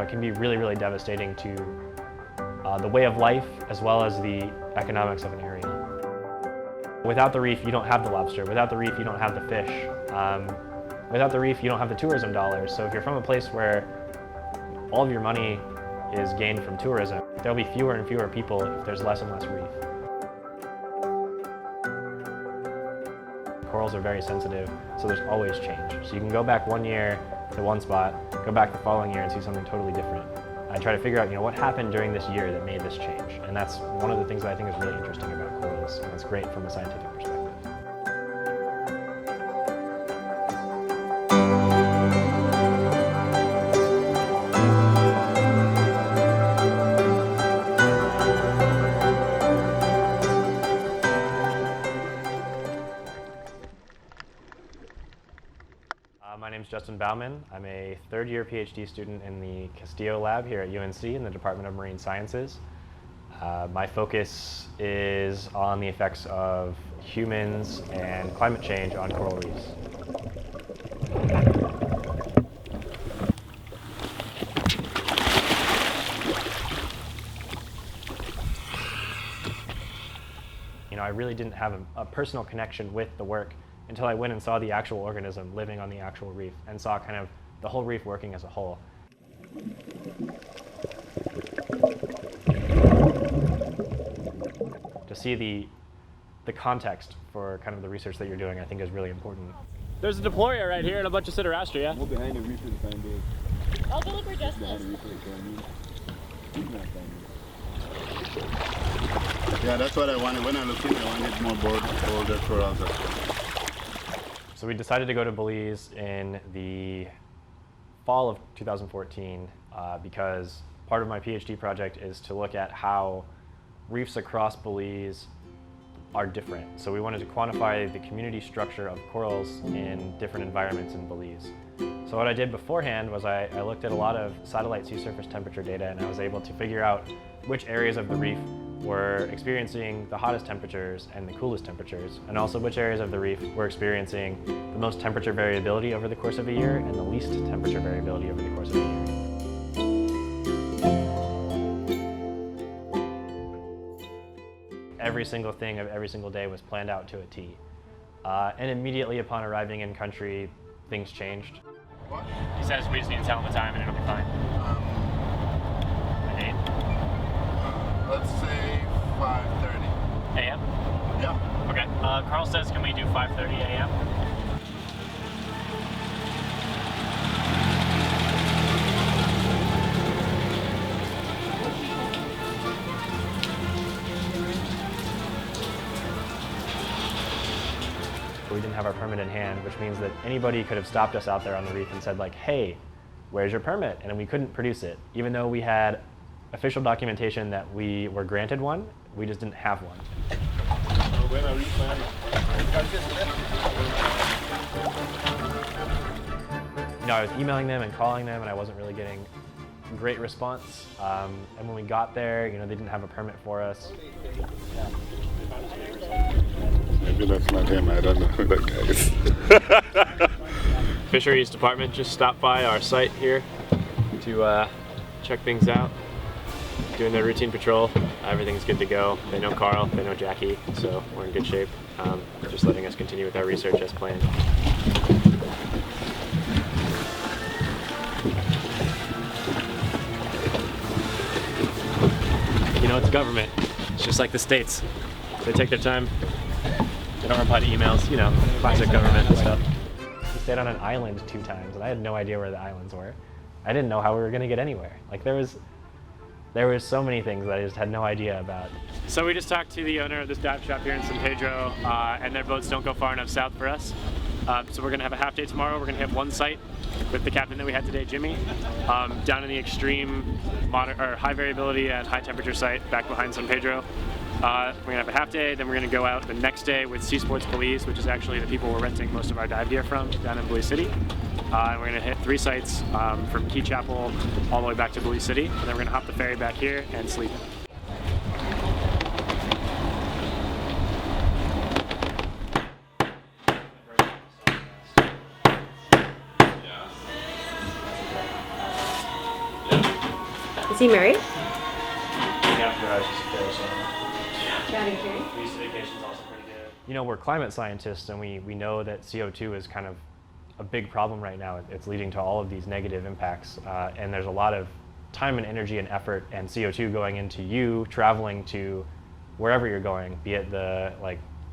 it can be really, really devastating to the way of life as well as the economics of an area. Without the reef, you don't have the lobster. Without the reef, you don't have the fish. Without the reef, you don't have the tourism dollars. So if you're from a place where all of your money is gained from tourism, there'll be fewer and fewer people if there's less and less reef. Corals are very sensitive, so there's always change. So you can go back one year to one spot, go back the following year and see something totally different. I try to figure out, what happened during this year that made this change. And that's one of the things that I think is really interesting about corals, and it's great from a scientific perspective. My name is Justin Baumann. I'm a third-year PhD student in the Castillo lab here at UNC in the Department of Marine Sciences. My focus is on the effects of humans and climate change on coral reefs. I really didn't have a personal connection with the work until I went and saw the actual organism living on the actual reef and saw kind of the whole reef working as a whole. To see the context for kind of the research that you're doing, I think is really important. There's a deployer right here and a bunch of Psittaciaria, yeah? We're behind the reef for the time being. I'll go look where Justin is. Yeah, that's what I wanted. When I looked in, I wanted more bolder corals. So we decided to go to Belize in the fall of 2014 because part of my PhD project is to look at how reefs across Belize are different. So we wanted to quantify the community structure of corals in different environments in Belize. So what I did beforehand was I looked at a lot of satellite sea surface temperature data, and I was able to figure out which areas of the reef were experiencing the hottest temperatures and the coolest temperatures, and also which areas of the reef were experiencing the most temperature variability over the course of a year and the least temperature variability over the course of a year. Every single thing of every single day was planned out to a T. And immediately upon arriving in country, things changed. What? He says we just need to tell him the time and it'll be fine. Let's say 5:30 a.m.? Yeah. Okay. Carl says, can we do 5:30 a.m.? We didn't have our permit in hand, which means that anybody could have stopped us out there on the reef and said like, hey, where's your permit? And we couldn't produce it. Even though we had official documentation that we were granted one, we just didn't have one. I was emailing them and calling them, and I wasn't really getting great response. And when we got there, they didn't have a permit for us. Maybe that's not him. I don't know who that guy is. Fisheries Department just stopped by our site here to check things out. Doing their routine patrol. Everything's good to go. They know Carl, they know Jackie, so we're in good shape. Just letting us continue with our research as planned. It's government. It's just like the states. They take their time. They don't reply to emails, classic government and stuff. We stayed on an island 2 times, and I had no idea where the islands were. I didn't know how we were going to get anywhere. Like there was so many things that I just had no idea about. So we just talked to the owner of this dive shop here in San Pedro, and their boats don't go far enough south for us. So we're going to have a half day tomorrow. We're going to hit one site with the captain that we had today, Jimmy, down in the extreme high variability and high temperature site back behind San Pedro. We're going to have a half day, then we're going to go out the next day with Sea Sports Belize, which is actually the people we're renting most of our dive gear from down in Belize City. And we're going to hit 3 sites from Key Chapel all the way back to Belize City, and then we're going to hop the ferry back here and sleep. Yeah. Is he married? You know, we're climate scientists, and we know that CO2 is kind of a big problem right now. It's leading to all of these negative impacts, and there's a lot of time and energy and effort and CO2 going into you traveling to wherever you're going, be it the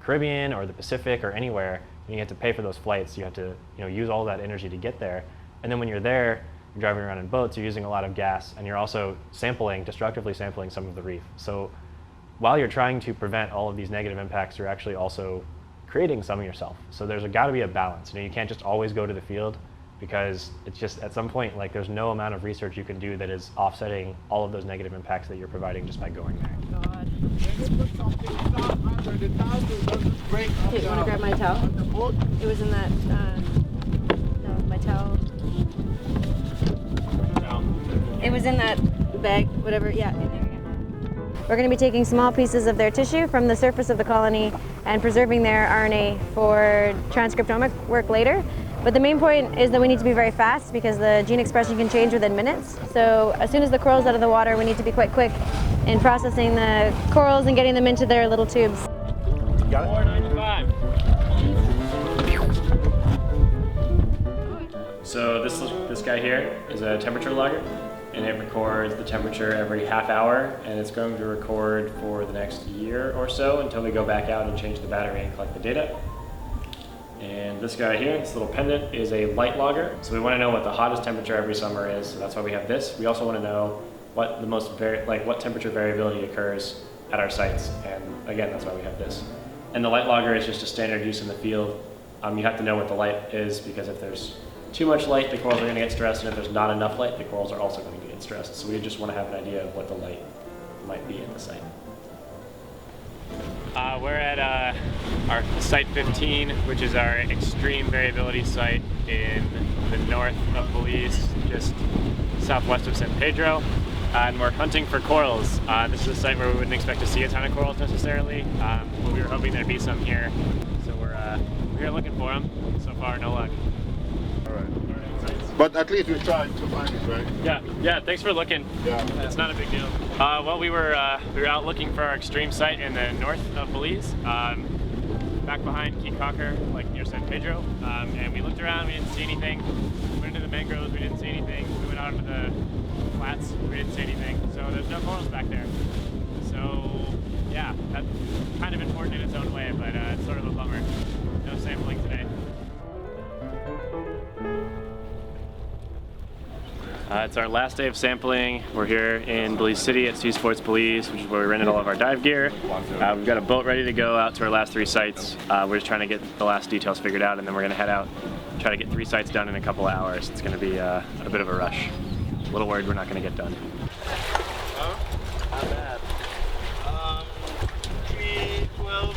Caribbean or the Pacific or anywhere. And you have to pay for those flights. You have to use all that energy to get there, and then when you're there, you're driving around in boats, you're using a lot of gas, and you're also destructively sampling some of the reef. So while you're trying to prevent all of these negative impacts, you're actually also creating some yourself. So there's got to be a balance. You can't just always go to the field, because it's just at some point there's no amount of research you can do that is offsetting all of those negative impacts that you're providing just by going there. God. Okay, you want to grab my towel? It was in that, no, my towel. It was in that bag, whatever, yeah, in there. We're going to be taking small pieces of their tissue from the surface of the colony and preserving their RNA for transcriptomic work later. But the main point is that we need to be very fast, because the gene expression can change within minutes. So as soon as the coral's out of the water, we need to be quite quick in processing the corals and getting them into their little tubes. Got it? 495. So this guy here is a temperature logger, and it records the temperature every half hour, and it's going to record for the next year or so until we go back out and change the battery and collect the data. And this guy here, this little pendant, is a light logger. So we want to know what the hottest temperature every summer is, so that's why we have this. We also want to know what the what temperature variability occurs at our sites, and again, that's why we have this. And the light logger is just a standard use in the field. You have to know what the light is, because if there's too much light, the corals are going to get stressed, and if there's not enough light, the corals are also going to get stressed. So we just want to have an idea of what the light might be at the site. We're at our site 15, which is our extreme variability site in the north of Belize, just southwest of San Pedro, and we're hunting for corals. This is a site where we wouldn't expect to see a ton of corals necessarily, but we were hoping there'd be some here, so we're here looking for them. So far, no luck. All right. But at least we tried to find it, right? Yeah. Thanks for looking. Yeah. It's not a big deal. Well, we were out looking for our extreme site in the north of Belize, back behind Key Cocker, near San Pedro. And we looked around, we didn't see anything. We went into the mangroves, we didn't see anything. We went out into the flats, we didn't see anything. So there's no corals back there. So yeah, that's kind of important in its own way, but it's sort of a bummer. No sampling today. It's our last day of sampling. We're here in Belize City at Sea Sports Belize, which is where we rented all of our dive gear. We've got a boat ready to go out to our last 3 sites. We're just trying to get the last details figured out, and then we're going to head out, try to get 3 sites done in a couple of hours. It's going to be a bit of a rush. A little worried we're not going to get done. Not bad. 312.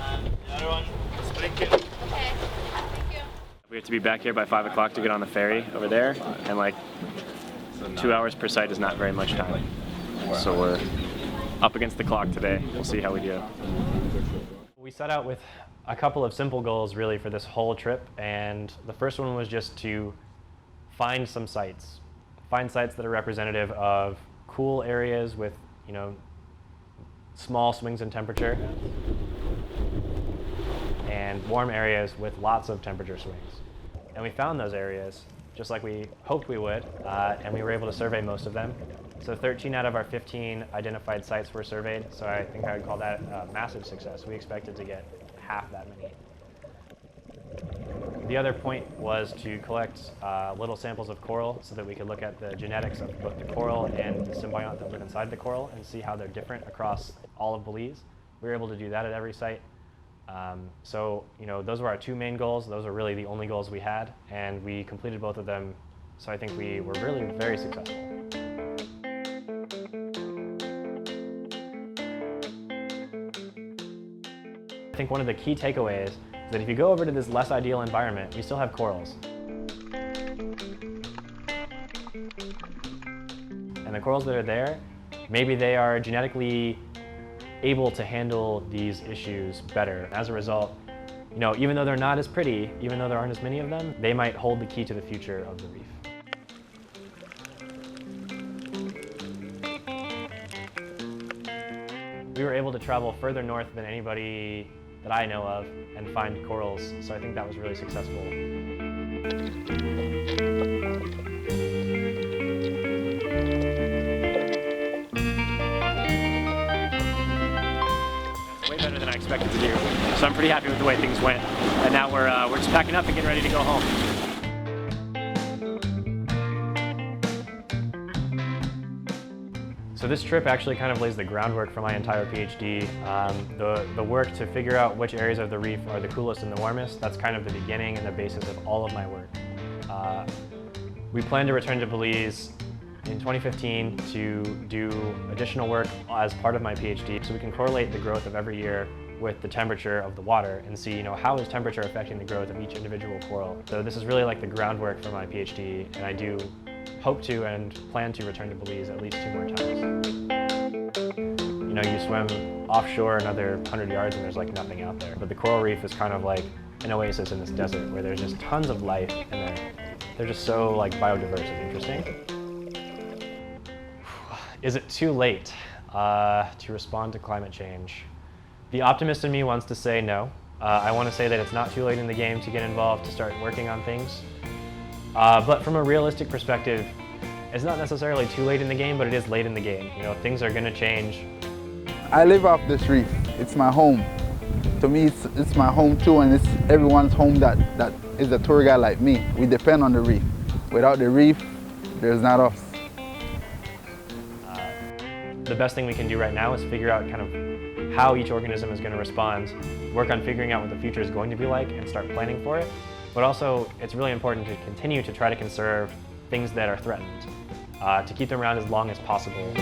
And the other one is blinking. Okay. Thank you. We have to be back here by 5 o'clock to get on the ferry over there, and 2 hours per site is not very much time. So we're up against the clock today. We'll see how we do. We set out with a couple of simple goals really for this whole trip, and the first one was just to find some sites. Find sites that are representative of cool areas with, small swings in temperature, and warm areas with lots of temperature swings. And we found those areas just like we hoped we would, and we were able to survey most of them. So 13 out of our 15 identified sites were surveyed, so I think I would call that a massive success. We expected to get half that many. The other point was to collect little samples of coral so that we could look at the genetics of both the coral and the symbiont that live inside the coral and see how they're different across all of Belize. We were able to do that at every site. So those were our 2 main goals. Those are really the only goals we had, and we completed both of them. So I think we were really very successful. I think one of the key takeaways is that if you go over to this less ideal environment, you still have corals. And the corals that are there, maybe they are genetically able to handle these issues better. As a result, even though they're not as pretty, even though there aren't as many of them, they might hold the key to the future of the reef. We were able to travel further north than anybody that I know of and find corals, so I think that was really successful. Way better than I expected to do. So I'm pretty happy with the way things went. And now we're just packing up and getting ready to go home. So this trip actually kind of lays the groundwork for my entire PhD. The work to figure out which areas of the reef are the coolest and the warmest, that's kind of the beginning and the basis of all of my work. We plan to return to Belize in 2015 to do additional work as part of my PhD so we can correlate the growth of every year with the temperature of the water and see, how is temperature affecting the growth of each individual coral. So this is really like the groundwork for my PhD, and I do hope to and plan to return to Belize at least 2 more times. You swim offshore another 100 yards and there's like nothing out there. But the coral reef is kind of like an oasis in this desert where there's just tons of life and they're just so like biodiverse and interesting. Is it too late to respond to climate change? The optimist in me wants to say no. I want to say that it's not too late in the game to get involved, to start working on things. But from a realistic perspective, it's not necessarily too late in the game, but it is late in the game. Things are going to change. I live off this reef. It's my home. To me, it's my home too, and it's everyone's home that is a tour guide like me. We depend on the reef. Without the reef, there's not us. The best thing we can do right now is figure out kind of how each organism is going to respond, work on figuring out what the future is going to be like, and start planning for it. But also, it's really important to continue to try to conserve things that are threatened, to keep them around as long as possible.